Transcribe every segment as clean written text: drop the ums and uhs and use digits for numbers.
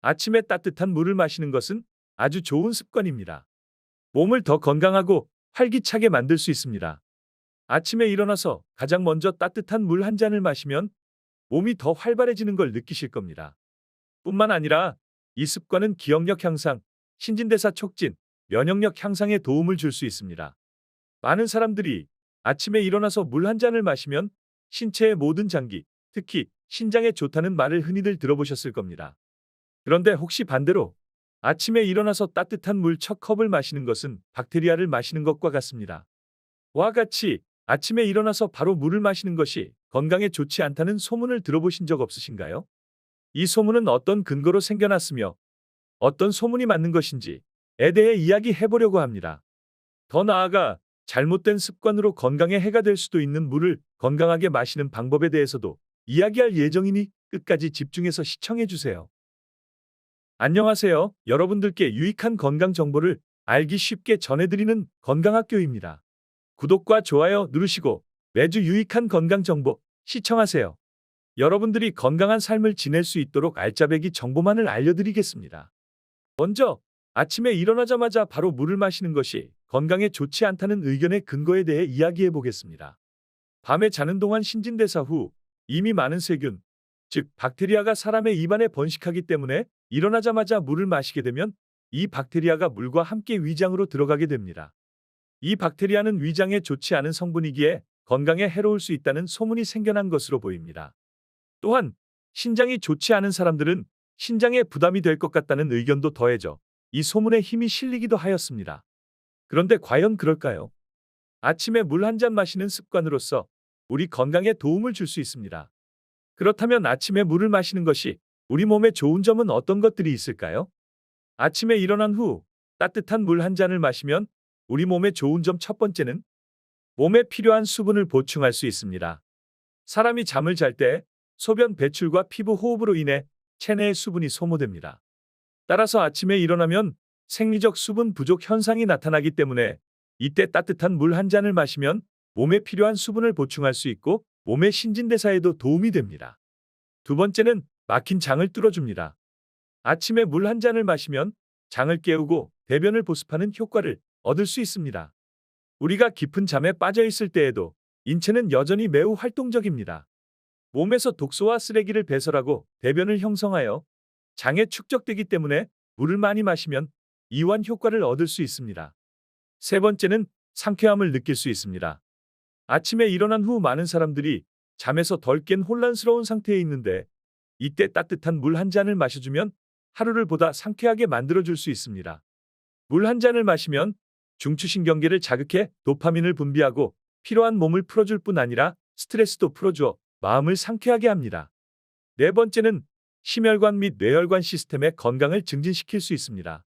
아침에 따뜻한 물을 마시는 것은 아주 좋은 습관입니다. 몸을 더 건강하고 활기차게 만들 수 있습니다. 아침에 일어나서 가장 먼저 따뜻한 물 한 잔을 마시면 몸이 더 활발해지는 걸 느끼실 겁니다. 뿐만 아니라 이 습관은 기억력 향상, 신진대사 촉진, 면역력 향상에 도움을 줄 수 있습니다. 많은 사람들이 아침에 일어나서 물 한 잔을 마시면 신체의 모든 장기, 특히 신장에 좋다는 말을 흔히들 들어보셨을 겁니다. 그런데 혹시 반대로 아침에 일어나서 따뜻한 물 첫 컵을 마시는 것은 박테리아를 마시는 것과 같습니다. 와 같이 아침에 일어나서 바로 물을 마시는 것이 건강에 좋지 않다는 소문을 들어보신 적 없으신가요? 이 소문은 어떤 근거로 생겨났으며 어떤 소문이 맞는 것인지에 대해 이야기해 보려고 합니다. 더 나아가 잘못된 습관으로 건강에 해가 될 수도 있는 물을 건강하게 마시는 방법에 대해서도 이야기할 예정이니 끝까지 집중해서 시청해 주세요. 안녕하세요. 여러분들께 유익한 건강 정보를 알기 쉽게 전해드리는 건강학교입니다. 구독과 좋아요 누르시고 매주 유익한 건강 정보 시청하세요. 여러분들이 건강한 삶을 지낼 수 있도록 알짜배기 정보만을 알려드리겠습니다. 먼저 아침에 일어나자마자 바로 물을 마시는 것이 건강에 좋지 않다는 의견의 근거에 대해 이야기해 보겠습니다. 밤에 자는 동안 신진대사 후 이미 많은 세균, 즉 박테리아가 사람의 입안에 번식하기 때문에 일어나자마자 물을 마시게 되면 이 박테리아가 물과 함께 위장으로 들어가게 됩니다. 이 박테리아는 위장에 좋지 않은 성분이기에 건강에 해로울 수 있다는 소문이 생겨난 것으로 보입니다. 또한 신장이 좋지 않은 사람들은 신장에 부담이 될 것 같다는 의견도 더해져 이 소문에 힘이 실리기도 하였습니다. 그런데 과연 그럴까요? 아침에 물 한 잔 마시는 습관으로서 우리 건강에 도움을 줄 수 있습니다. 그렇다면 아침에 물을 마시는 것이 우리 몸에 좋은 점은 어떤 것들이 있을까요? 아침에 일어난 후 따뜻한 물 한 잔을 마시면 우리 몸에 좋은 점 첫 번째는 몸에 필요한 수분을 보충할 수 있습니다. 사람이 잠을 잘 때 소변 배출과 피부 호흡으로 인해 체내의 수분이 소모됩니다. 따라서 아침에 일어나면 생리적 수분 부족 현상이 나타나기 때문에 이때 따뜻한 물 한 잔을 마시면 몸에 필요한 수분을 보충할 수 있고 몸의 신진대사에도 도움이 됩니다. 두 번째는 막힌 장을 뚫어줍니다. 아침에 물 한 잔을 마시면 장을 깨우고 대변을 보습하는 효과를 얻을 수 있습니다. 우리가 깊은 잠에 빠져 있을 때에도 인체는 여전히 매우 활동적입니다. 몸에서 독소와 쓰레기를 배설하고 대변을 형성하여 장에 축적되기 때문에 물을 많이 마시면 이완 효과를 얻을 수 있습니다. 세 번째는 상쾌함을 느낄 수 있습니다. 아침에 일어난 후 많은 사람들이 잠에서 덜 깬 혼란스러운 상태에 있는데 이때 따뜻한 물 한 잔을 마셔주면 하루를 보다 상쾌하게 만들어줄 수 있습니다. 물 한 잔을 마시면 중추신경계를 자극해 도파민을 분비하고 피로한 몸을 풀어줄 뿐 아니라 스트레스도 풀어주어 마음을 상쾌하게 합니다. 네 번째는 심혈관 및 뇌혈관 시스템의 건강을 증진시킬 수 있습니다.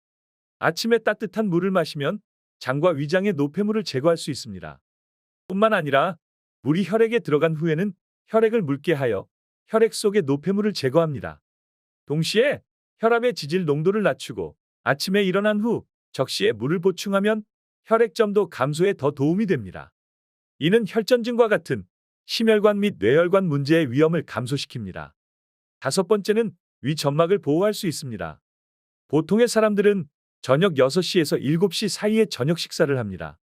아침에 따뜻한 물을 마시면 장과 위장의 노폐물을 제거할 수 있습니다. 뿐만 아니라 물이 혈액에 들어간 후에는 혈액을 묽게 하여 혈액 속의 노폐물을 제거합니다. 동시에 혈압의 지질 농도를 낮추고 아침에 일어난 후 적시에 물을 보충하면 혈액점도 감소에 더 도움이 됩니다. 이는 혈전증과 같은 심혈관 및 뇌혈관 문제의 위험을 감소시킵니다. 다섯 번째는 위 점막을 보호할 수 있습니다. 보통의 사람들은 저녁 6시에서 7시 사이에 저녁 식사를 합니다.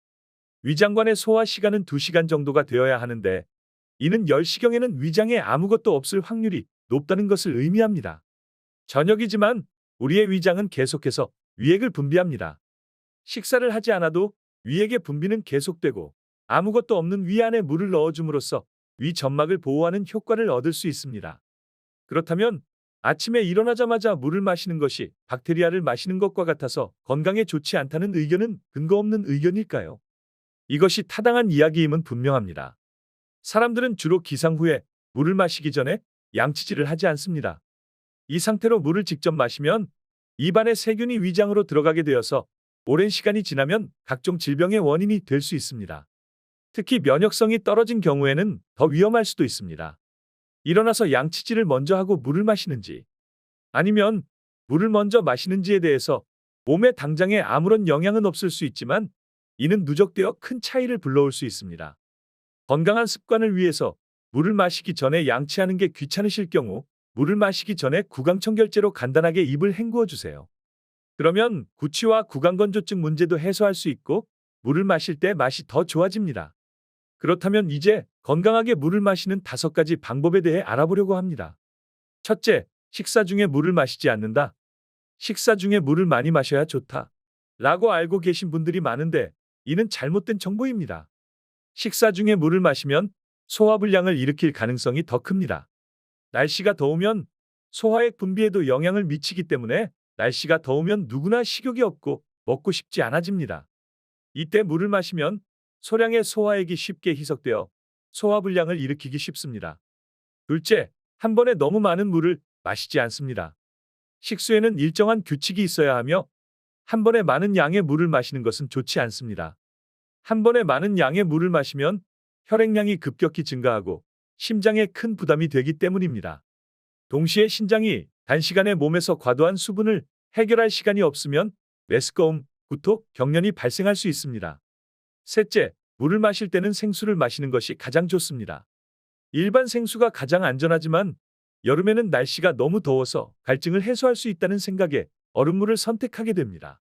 위장관의 소화 시간은 2시간 정도가 되어야 하는데 이는 10시경에는 위장에 아무것도 없을 확률이 높다는 것을 의미합니다. 저녁이지만 우리의 위장은 계속해서 위액을 분비합니다. 식사를 하지 않아도 위액의 분비는 계속되고 아무것도 없는 위 안에 물을 넣어줌으로써 위 점막을 보호하는 효과를 얻을 수 있습니다. 그렇다면 아침에 일어나자마자 물을 마시는 것이 박테리아를 마시는 것과 같아서 건강에 좋지 않다는 의견은 근거 없는 의견일까요? 이것이 타당한 이야기임은 분명합니다. 사람들은 주로 기상 후에 물을 마시기 전에 양치질을 하지 않습니다. 이 상태로 물을 직접 마시면 입안의 세균이 위장으로 들어가게 되어서 오랜 시간이 지나면 각종 질병의 원인이 될 수 있습니다. 특히 면역성이 떨어진 경우에는 더 위험할 수도 있습니다. 일어나서 양치질을 먼저 하고 물을 마시는지 아니면 물을 먼저 마시는지에 대해서 몸에 당장에 아무런 영향은 없을 수 있지만 이는 누적되어 큰 차이를 불러올 수 있습니다. 건강한 습관을 위해서 물을 마시기 전에 양치하는 게 귀찮으실 경우 물을 마시기 전에 구강청결제로 간단하게 입을 헹구어 주세요. 그러면 구취와 구강건조증 문제도 해소할 수 있고 물을 마실 때 맛이 더 좋아집니다. 그렇다면 이제 건강하게 물을 마시는 5가지 방법에 대해 알아보려고 합니다. 첫째, 식사 중에 물을 마시지 않는다. 식사 중에 물을 많이 마셔야 좋다. 라고 알고 계신 분들이 많은데 이는 잘못된 정보입니다. 식사 중에 물을 마시면 소화불량을 일으킬 가능성이 더 큽니다. 날씨가 더우면 소화액 분비에도 영향을 미치기 때문에 날씨가 더우면 누구나 식욕이 없고 먹고 싶지 않아집니다. 이때 물을 마시면 소량의 소화액이 쉽게 희석되어 소화불량을 일으키기 쉽습니다. 둘째, 한 번에 너무 많은 물을 마시지 않습니다. 식수에는 일정한 규칙이 있어야 하며 한 번에 많은 양의 물을 마시는 것은 좋지 않습니다. 한 번에 많은 양의 물을 마시면 혈액량이 급격히 증가하고 심장에 큰 부담이 되기 때문입니다. 동시에 신장이 단시간에 몸에서 과도한 수분을 해결할 시간이 없으면 메스꺼움, 구토, 경련이 발생할 수 있습니다. 셋째, 물을 마실 때는 생수를 마시는 것이 가장 좋습니다. 일반 생수가 가장 안전하지만 여름에는 날씨가 너무 더워서 갈증을 해소할 수 있다는 생각에 얼음물을 선택하게 됩니다.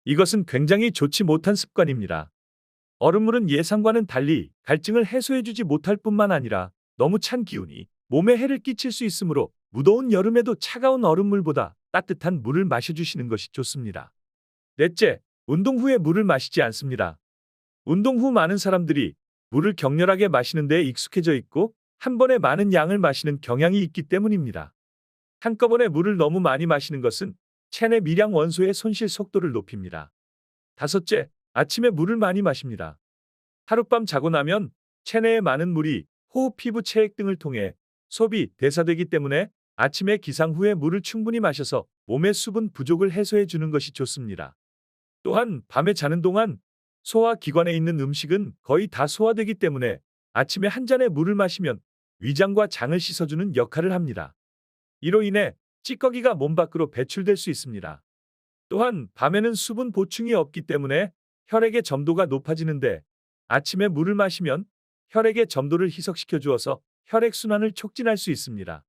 이것은 굉장히 좋지 못한 습관입니다. 얼음물은 예상과는 달리 갈증을 해소해주지 못할 뿐만 아니라 너무 찬 기운이 몸에 해를 끼칠 수 있으므로 무더운 여름에도 차가운 얼음물보다 따뜻한 물을 마셔주시는 것이 좋습니다. 넷째, 운동 후에 물을 마시지 않습니다. 운동 후 많은 사람들이 물을 격렬하게 마시는 데 익숙해져 있고 한 번에 많은 양을 마시는 경향이 있기 때문입니다. 한꺼번에 물을 너무 많이 마시는 것은 체내 미량 원소의 손실 속도를 높입니다. 다섯째, 아침에 물을 많이 마십니다. 하룻밤 자고 나면 체내에 많은 물이 호흡, 피부, 체액 등을 통해 소비, 대사되기 때문에 아침에 기상 후에 물을 충분히 마셔서 몸의 수분 부족을 해소해 주는 것이 좋습니다. 또한 밤에 자는 동안 소화기관에 있는 음식은 거의 다 소화되기 때문에 아침에 한 잔의 물을 마시면 위장과 장을 씻어주는 역할을 합니다. 이로 인해 찌꺼기가 몸 밖으로 배출될 수 있습니다. 또한 밤에는 수분 보충이 없기 때문에 혈액의 점도가 높아지는데 아침에 물을 마시면 혈액의 점도를 희석시켜 주어서 혈액순환을 촉진할 수 있습니다.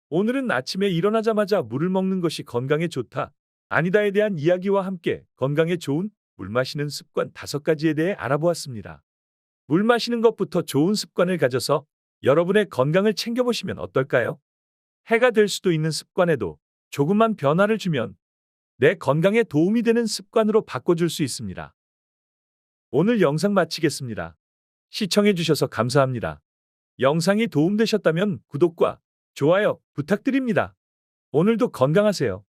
오늘은 아침에 일어나자마자 물을 먹는 것이 건강에 좋다, 아니다에 대한 이야기와 함께 건강에 좋은 물 마시는 습관 5가지에 대해 알아보았습니다. 물 마시는 것부터 좋은 습관을 가져서 여러분의 건강을 챙겨보시면 어떨까요? 해가 될 수도 있는 습관에도 조금만 변화를 주면 내 건강에 도움이 되는 습관으로 바꿔줄 수 있습니다. 오늘 영상 마치겠습니다. 시청해주셔서 감사합니다. 영상이 도움되셨다면 구독과 좋아요 부탁드립니다. 오늘도 건강하세요.